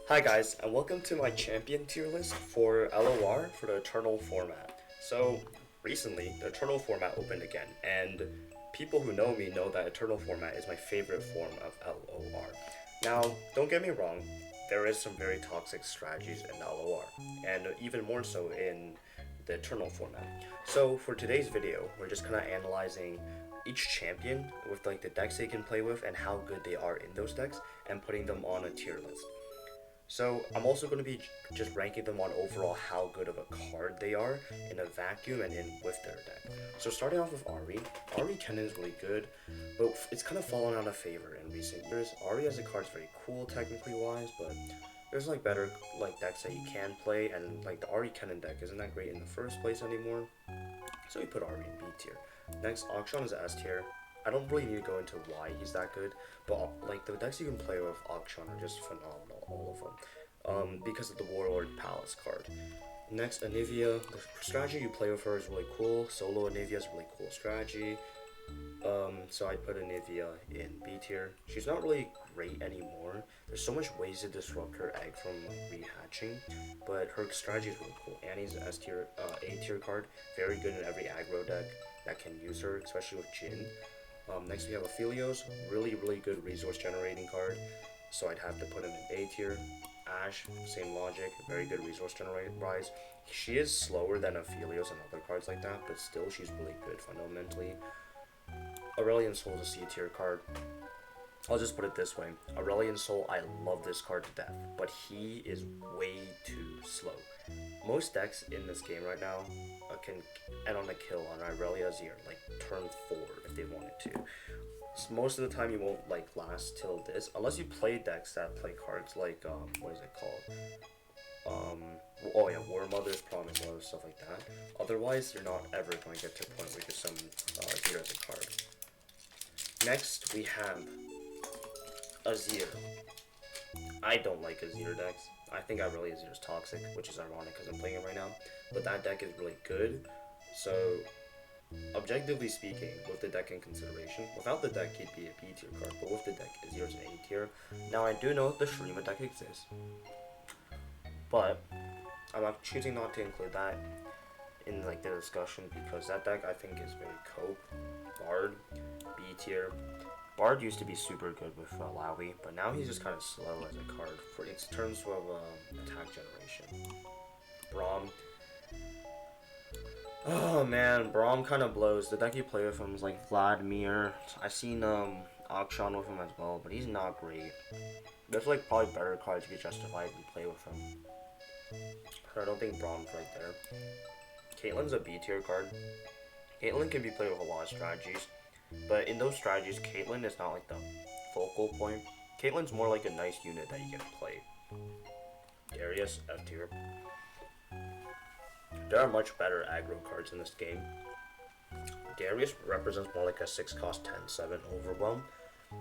Hi guys, and welcome to my champion tier list for LOR for the Eternal format. So, recently, the Eternal format opened again, and people who know me know that Eternal format is my favorite form of LOR. Now, don't get me wrong, there is some very toxic strategies in LOR, and even more so in the Eternal format. So, for today's video, we're just kind of analyzing each champion with like the decks they can play with and how good they are in those decks, and putting them on a tier list. So I'm also going to be just ranking them on overall how good of a card they are in a vacuum and in with their deck. So starting off with Ari. Ari Kennen is really good, but it's kind of fallen out of favor in recent years. Ari as a card is very cool technically wise, but there's like better like decks that you can play, and like the Ari Kennen deck isn't that great in the first place anymore. So we put Ari in B tier. Next, Akshan is S tier. I don't really need to go into why he's that good, but like the decks you can play with Akshan are just phenomenal, all of them, because of the Warlord Palace card. Next, Anivia. The strategy you play with her is really cool. Solo Anivia is a really cool strategy. So I put Anivia in B tier. She's not really great anymore. There's so much ways to disrupt her egg from like rehatching, but her strategy is really cool. Annie's an S tier, A tier card, very good in every aggro deck that can use her, especially with Jhin. Next we have Aphelios, really good resource generating card, so I'd have to put him in A tier. Ashe, same logic, very good resource generating rise. She is slower than Aphelios and other cards like that, but still she's really good fundamentally. Aurelion Soul is a C tier card. I'll just put it this way, Aurelion Soul, I love this card to death, but he is way too slow. Most decks in this game right now can end on a kill on Irelia Azir, like turn 4 if they wanted to. So most of the time you won't like last till this, unless you play decks that play cards like, what is it called? Oh yeah, War Mother's Promise, and other stuff like that. Otherwise, you're not ever going to get to a point where you can summon Azir as a card. Next, we have Azir. I don't like Azir decks. I think Irelia Azir is toxic, which is ironic because I'm playing it right now. But that deck is really good. So, objectively speaking, with the deck in consideration, without the deck he'd be a B tier card, but with the deck Azir's an A tier. Now I do know the Shrima deck exists, but I'm choosing not to include that in like the discussion because that deck I think is very cope. Bard, B tier. Bard used to be super good with Lowy, but now he's just kind of slow as a card for in terms of attack generation. Braum. Oh man, Braum kind of blows. The deck you play with him is like Vladimir. I've seen Akshan with him as well, but he's not great. There's like probably better cards you could justifiably play with him. So I don't think Braum's right there. Caitlyn's a B tier card. Caitlyn can be played with a lot of strategies, but in those strategies, Caitlyn is not like the focal point. Caitlyn's more like a nice unit that you get to play. Darius, F tier. There are much better aggro cards in this game. Darius represents more like a 6 cost 10/7 overwhelm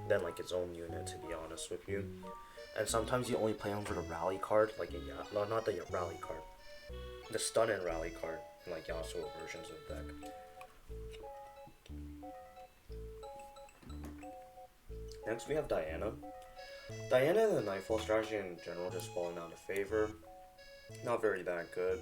than like its own unit, to be honest with you. And sometimes you only play him for the rally card, like not the rally card, the stun and rally card, in like Yasuo versions of the deck. Next we have Diana. Diana and the Nightfall strategy in general just falling out of favor. Not very that good.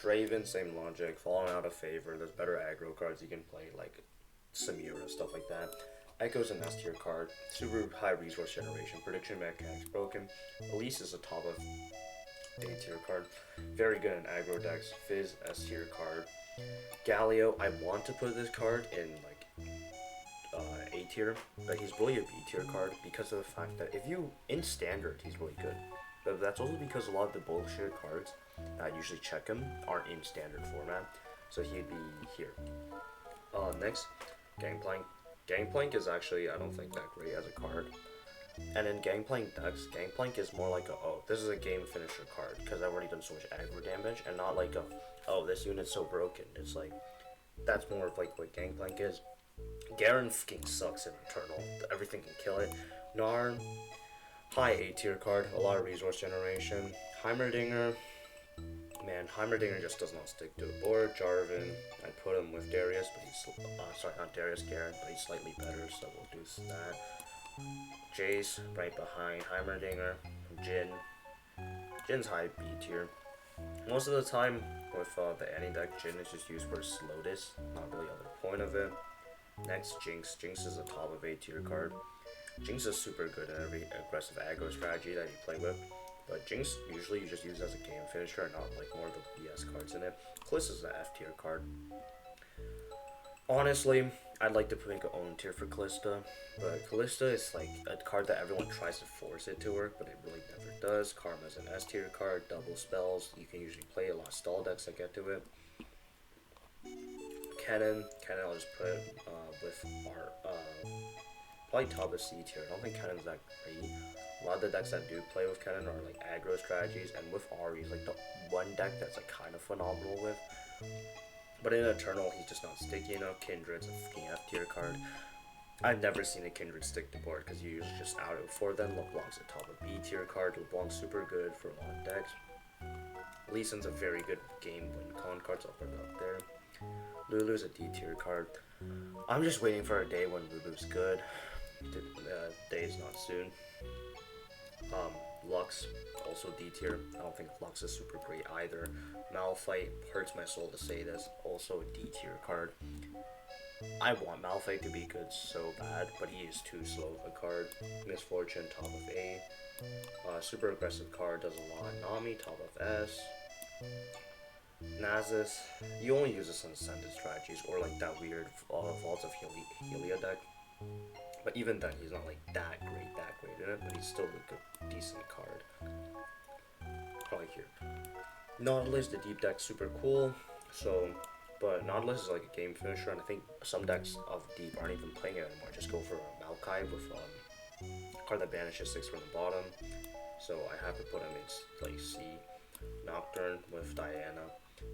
Draven, same logic, falling out of favor. There's better aggro cards you can play, like Samira, stuff like that. Echo's an S tier card. Super high resource generation. Prediction mechanics broken. Elise is a top of A tier card. Very good in aggro decks. Fizz, S tier card. Galio, I want to put this card in like A tier, but he's really a B tier card because of the fact that if you in standard he's really good, but that's also because a lot of the bullshit cards that usually check him aren't in standard format, so he'd be here. Next, Gangplank. Gangplank is actually I don't think that great as a card, and in Gangplank decks, Gangplank is more like a this is a game finisher card because I've already done so much aggro damage, and not like a this unit's so broken. It's like that's more of like what Gangplank is. Garen fucking sucks in Eternal. Everything can kill it. Narn, high A tier card, a lot of resource generation. Heimerdinger, man, Heimerdinger just does not stick to a board. Jarvan, I put him with Darius, but he's sorry, not Darius, Garen, but he's slightly better, so we'll do that. Jace right behind Heimerdinger. Jhin, Jin's high B tier. Most of the time with the any deck, Jin is just used for slowness, not really on the point of it. Next, Jinx. Jinx is the top of A tier card. Jinx is super good in every aggressive aggro strategy that you play with. But Jinx usually you just use as a game finisher, not like more of the BS cards in it. Callista's is the F tier card. Honestly, I'd like to make an own tier for Callista, but Callista is like a card that everyone tries to force it to work, but it really never does. Karma's an S tier card, double spells. You can usually play a lot of stall decks that get to it. Cannon I'll just put with our probably top of C tier. I don't think Cannon's that great. A lot of the decks that do play with Cannon are like aggro strategies, and with Ari's like the one deck that's like kind of phenomenal with. But in Eternal, he's just not sticky enough. Kindred's a fucking F tier card. I've never seen a Kindred stick to board because you usually just out it before then. LeBlanc's a top of B tier card. LeBlanc's super good for a lot of decks. Lee Sin's a very good game win con card, so I'll put it up there. Lulu's a D tier card. I'm just waiting for a day when Lulu's good. The day is not soon. Lux, also D tier. I don't think Lux is super great either. Malphite, hurts my soul to say this, also a D tier card. I want Malphite to be good so bad, but he is too slow of a card. Misfortune, top of A. Super aggressive card, does a lot. Nami, top of S. Nasus, you only use this on ascended strategies or like that weird Vaults of Helia deck. But even then, he's not like that great in it, but he's still a good, decent card. Probably here. Nautilus, the deep deck, super cool. So, but Nautilus is like a game finisher, and I think some decks of deep aren't even playing it anymore. Just go for a Maokai with a card that banishes 6 from the bottom. So I have to put him in like C. Nocturne with Diana.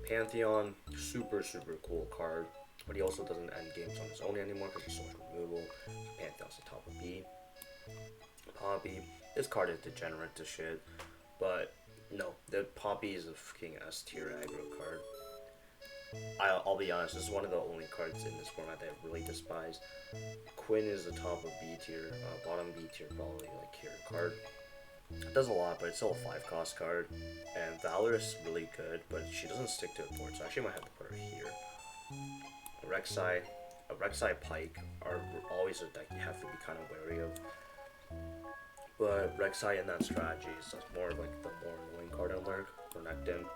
Pantheon, super cool card, but he also doesn't end games on his own anymore because he's so much removal. Pantheon's the top of B. Poppy, this card is degenerate to shit, but no, the Poppy is a fucking S tier aggro card. I'll be honest, this is one of the only cards in this format that I really despise. Quinn is the top of B tier, bottom B tier probably like hero card. It does a lot, but it's still a 5-cost card. And Valor is really good, but she doesn't stick to the board, so I actually might have to put her here. A Rek'Sai Pike are always a deck you have to be kind of wary of. But Rek'Sai in that strategy is more like the more annoying card in Lurk. Renekton.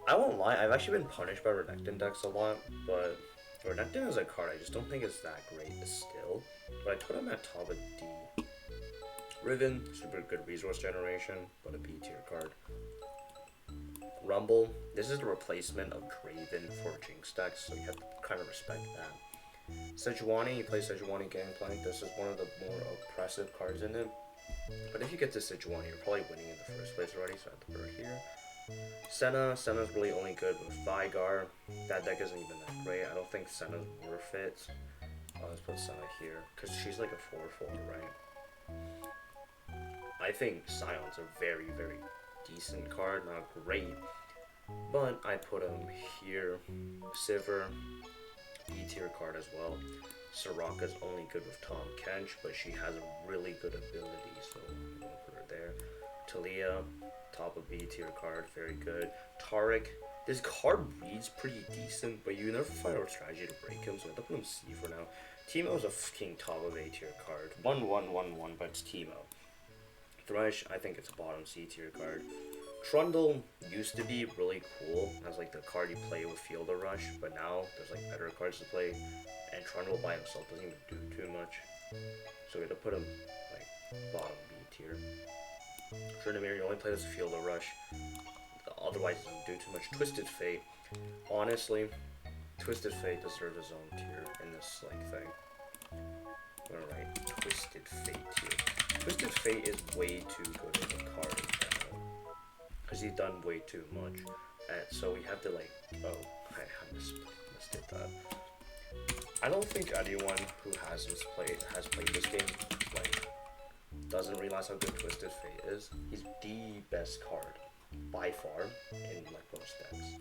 I won't lie, I've actually been punished by Renekton decks a lot, but Renekton is a card I just don't think is that great still. But I put him at top of D. Riven, super good resource generation, but a B tier card. Rumble, this is the replacement of Draven for Jinx decks, so you have to kind of respect that. Sejuani, you play Sejuani Gangplank, this is one of the more oppressive cards in it. But if you get to Sejuani, you're probably winning in the first place already, so I have to put her here. Senna's really only good with Vigar. That deck isn't even that great. I don't think Senna's worth it. Let's put Senna here, because she's like a 4/4, right? I think Scion's a very decent card, not great, but I put him here. Sivir, B tier card as well. Soraka's only good with Tahm Kench, but she has a really good ability, so I'm gonna put her there. Talia, top of B tier card, very good. Taric, this card reads pretty decent, but you never find a strategy to break him, so I have to put him C for now. Teemo's a fucking top of A tier card. 1/1/1/1, but it's Teemo. Thresh, I think it's a bottom C tier card. Trundle used to be really cool as like the card you play with Field of Rush, but now there's like better cards to play, and Trundle by himself doesn't even do too much. So we have to put him like bottom B tier. Tryndamere, you only play this Field of Rush, otherwise it doesn't do too much. Twisted Fate, honestly, Twisted Fate deserves his own tier in this like thing. I'm gonna write Twisted Fate tier. Twisted Fate is way too good of a card in general, because he's done way too much, and so we have to like, oh, I misdid that. I don't think anyone who has played this game, like, doesn't realize how good Twisted Fate is. He's the best card, by far, in like most decks.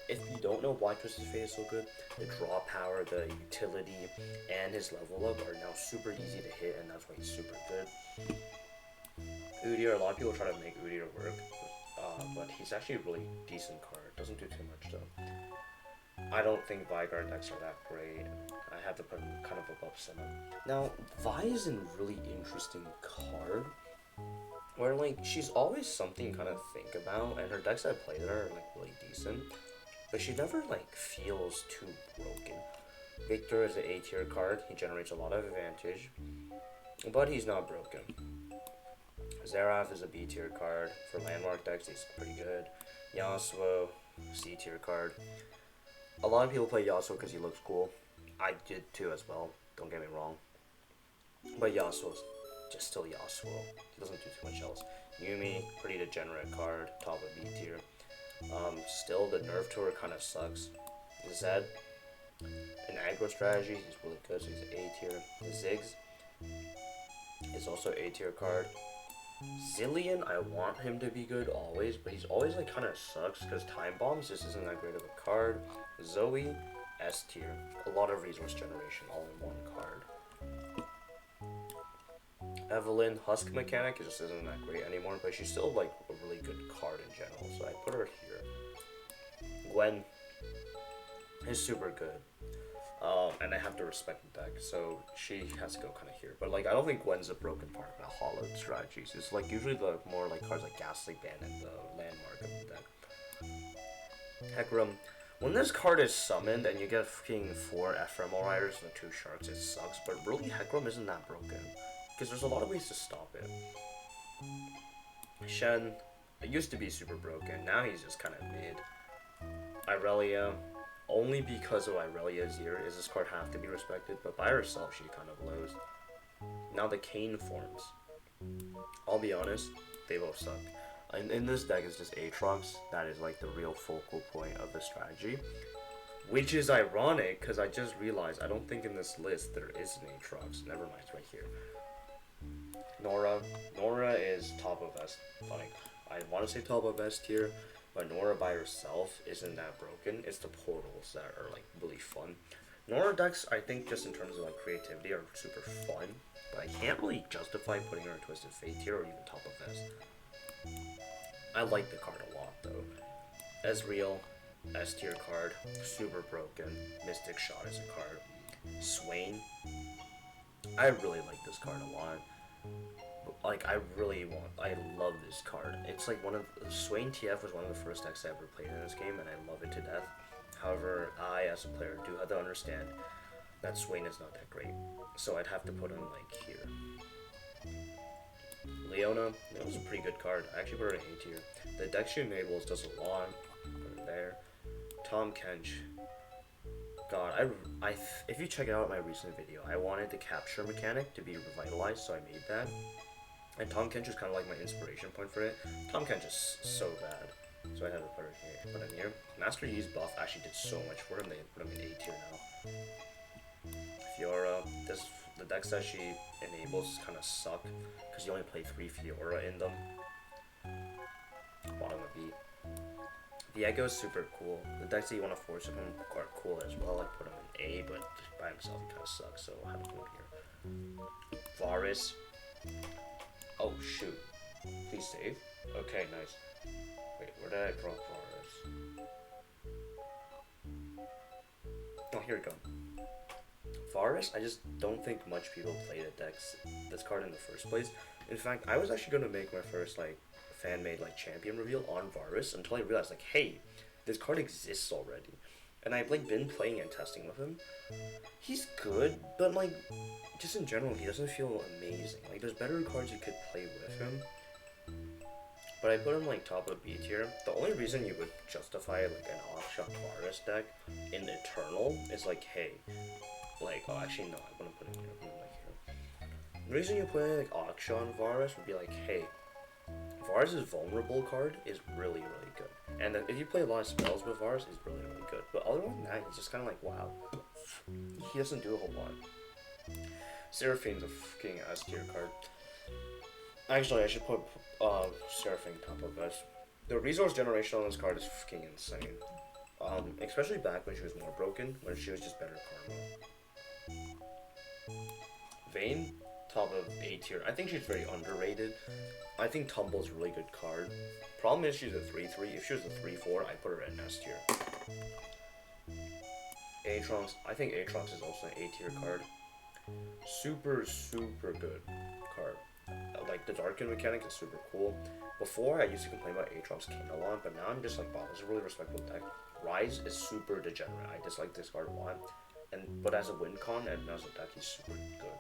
If you don't know why Twisted Fate is so good, the draw power, the utility, and his level up are now super easy to hit, and that's why he's super good. Udyr, a lot of people try to make Udyr work, but he's actually a really decent card. Doesn't do too much though. I don't think Vigard decks are that great. I have to put him kind of above Senna. Now, Vi is a really interesting card, where like she's always something kind of think about, and her decks I play that are like really decent, but she never like feels too broken. Victor is an A tier card. He generates a lot of advantage, but he's not broken. Zerath is a B tier card. For landmark decks, he's pretty good. Yasuo, C tier card. A lot of people play Yasuo because he looks cool. I did too as well, don't get me wrong. But Yasuo's just still Yasuo. He doesn't do too much else. Yumi, pretty degenerate card, top of B tier. Still, the nerf to her kind of sucks. Zed, in aggro strategy, he's really good, so he's an A tier. Ziggs is also A tier card. Zillion, I want him to be good always, but he's always like kind of sucks because Time Bombs just isn't that great of a card. Zoe, S tier. A lot of resource generation all in one card. Evelyn, Husk mechanic, it just isn't that great anymore, but she's still like a really good card in general, so I put her here. Gwen is super good. And I have to respect the deck, so she has to go kind of here. But like, I don't think Gwen's a broken part of the hollow strategies. It's like usually the more like cards like Ghastly Band and the landmark of the deck. Hecarim, when this card is summoned and you get fucking 4 Ephemeral Riders and 2 Sharks, it sucks. But really, Hecarim isn't that broken because there's a lot of ways to stop it. Shen, it used to be super broken. Now he's just kind of mid. Irelia. Only because of Irelia's ear is this card have to be respected, but by herself she kind of blows. Now the Kayn forms. I'll be honest, they both suck. In this deck it's just Aatrox, that is like the real focal point of the strategy. Which is ironic, because I just realized I don't think in this list there is an Aatrox. Never mind, it's right here. Nora. Nora is top of S. Like, I want to say top of S tier. But Nora by herself isn't that broken. It's the portals that are like really fun. Nora decks, I think, just in terms of like creativity, are super fun. But I can't really justify putting her in Twisted Fate tier or even top of S. I like the card a lot though. Ezreal, S tier card, super broken. Mystic Shot is a card. Swain, I really like this card a lot. Like, I love this card. It's like Swain TF was one of the first decks I ever played in this game, and I love it to death. However, I, as a player, do have to understand that Swain is not that great. So I'd have to put him, like, here. Leona, that was a pretty good card. I actually put her in A tier. The deck she enables does a lot. Put her there. Tom Kench. God, if you check out my recent video, I wanted the capture mechanic to be revitalized, so I made that. And Tom Kench is kind of like my inspiration point for it. Tom Kench is so bad, so I had to put him here. Master Yi's buff actually did so much for him, they put him in A tier now. Fiora, the decks that she enables kind of suck, because you only play 3 Fiora in them. Bottom of B. Viego is super cool. The decks that you want to force him are cool as well. I put him in A, but by himself he kind of sucks, so I have to put him here. Varus. Oh shoot. Please save. Okay, nice. Wait, where did I drop Varus? Oh, here we go. Varus, I just don't think much people play this card in the first place. In fact, I was actually going to make my first like fan-made like champion reveal on Varus until I realized like, hey, this card exists already. And I've like been playing and testing with him. He's good, but like just in general he doesn't feel amazing. Like there's better cards you could play with him. But I put him like top of B tier. The only reason you would justify like an Aksha Varus deck in Eternal is like, hey, like, oh actually no, I wouldn't put him here, I put him like here. The reason you play like Aksha on Varus would be like, hey, Varus' vulnerable card is really, really good. And if you play a lot of spells with Varus, he's really, really good. But other than that, he's just kind of like, wow. He doesn't do a whole lot. Seraphine's a fucking S tier card. Actually, I should put Seraphine top of S. The resource generation on this card is fucking insane. Especially back when she was more broken, when she was just better karma. Vayne, top of A tier. I think she's very underrated. I think Tumble's a really good card. Problem is she's a 3-3. If she was a 3-4, I'd put her in S tier. Aatrox, I think Aatrox is also an A tier card. Super, super good card. Like, the Darken mechanic is super cool. Before, I used to complain about Aatrox King a lot, but now I'm just like, wow, this is a really respectable deck. Rise is super degenerate. I dislike this card a lot. But as a win con and as a deck, he's super good.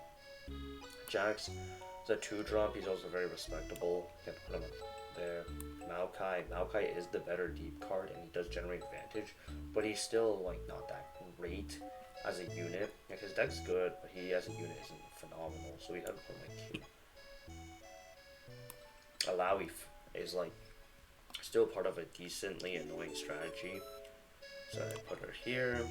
Jax is a 2-drop. He's also very respectable. You can put him there. Maokai is the better deep card, and he does generate advantage, but he's still like not that great as a unit. Like, his deck's good, but he as a unit isn't phenomenal, so we have to put him like here. Alawi is like still part of a decently annoying strategy, so I put her here.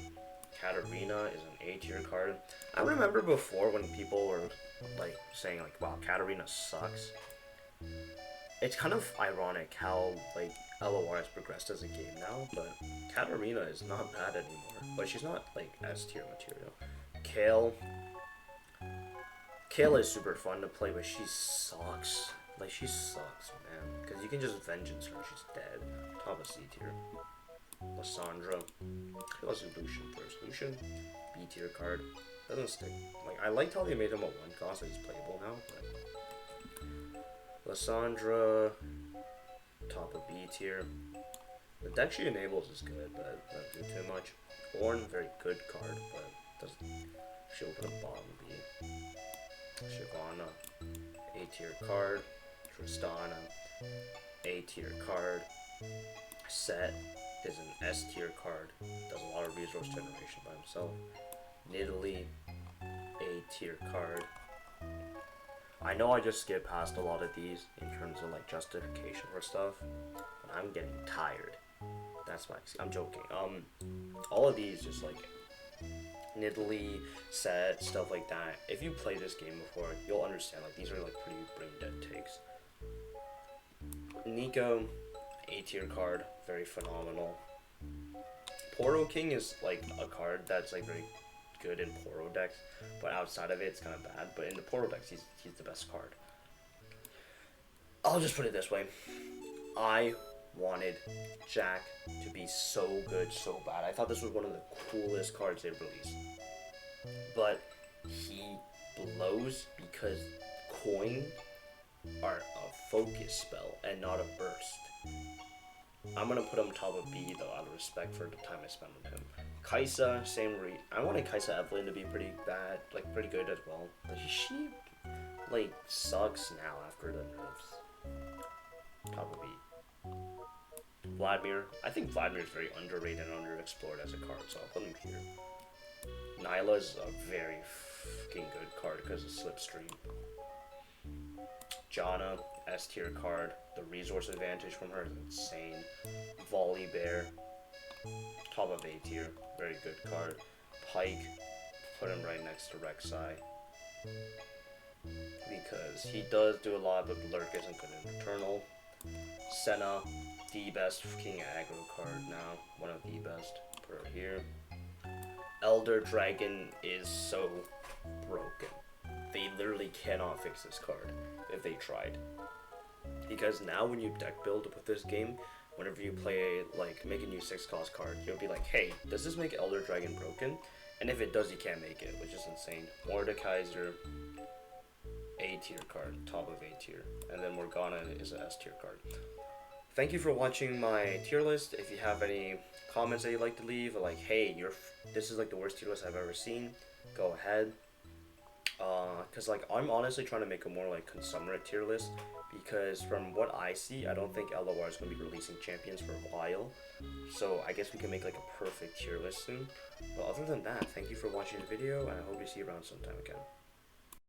Katarina is an A tier card. I remember before when people were like saying like, wow, Katarina sucks. It's kind of ironic how like LOR has progressed as a game now, but Katarina is not bad anymore. But she's not like S tier material. Kale is super fun to play, but she sucks. Like, she sucks, man. Because you can just vengeance her, she's dead. Top of C tier. Lissandra. Lucian first. Lucian, B tier card. Doesn't stick. Like, I liked how they made him a 1 cost, so he's playable now, but Lissandra, top of B tier. The deck she enables is good, but doesn't do too much. Ornn, very good card, but doesn't. She'll put a bottom B. Shyvana, A tier card. Tristana, A tier card. Set is an S tier card. Does a lot of resource generation by himself. Nidalee, A tier card. I know I just skipped past a lot of these in terms of like justification for stuff, but I'm getting tired. That's why I'm joking. All of these just like Nidalee, Set, stuff like that. If you play this game before, you'll understand like these are like pretty brain dead takes. Nico, A tier card, very phenomenal. Poro King is like a card that's like very good in Poro decks, but outside of it, it's kind of bad. But in the Poro decks, he's the best card. I'll just put it this way: I wanted Jack to be so good, so bad. I thought this was one of the coolest cards they released, but he blows because coin are a focus spell and not a burst. I'm gonna put him top of B though, out of respect for the time I spent on him. Kaisa, same read. I wanted Kaisa Evelyn to be pretty bad, like pretty good as well. But she like sucks now after the nerfs. Top of B. Vladimir. I think Vladimir is very underrated and underexplored as a card, so I'll put him here. Nyla's a very fucking good card because of Slipstream. Janna, S tier card. The resource advantage from her is insane. Volley Bear, top of A tier, very good card. Pike, put him right next to Rek'Sai, because he does do a lot, but Lurk isn't good in Eternal. Senna, the best king aggro card now, one of the best. Put her here. Elder Dragon is so broken. They literally cannot fix this card if they tried. Because now when you deck build with this game, whenever you play, like, make a new 6-cost card, you'll be like, hey, does this make Elder Dragon broken? And if it does, you can't make it, which is insane. Mordekaiser, A tier card, top of A tier. And then Morgana is an S tier card. Thank you for watching my tier list. If you have any comments that you'd like to leave, or like, hey, this is like the worst tier list I've ever seen, go ahead. Because like I'm honestly trying to make a more like conglomerate tier list, because from what I see, I don't think LOR is going to be releasing champions for a while, so I guess we can make like a perfect tier list soon. But other than that, thank you for watching the video, and I hope to see you around sometime again.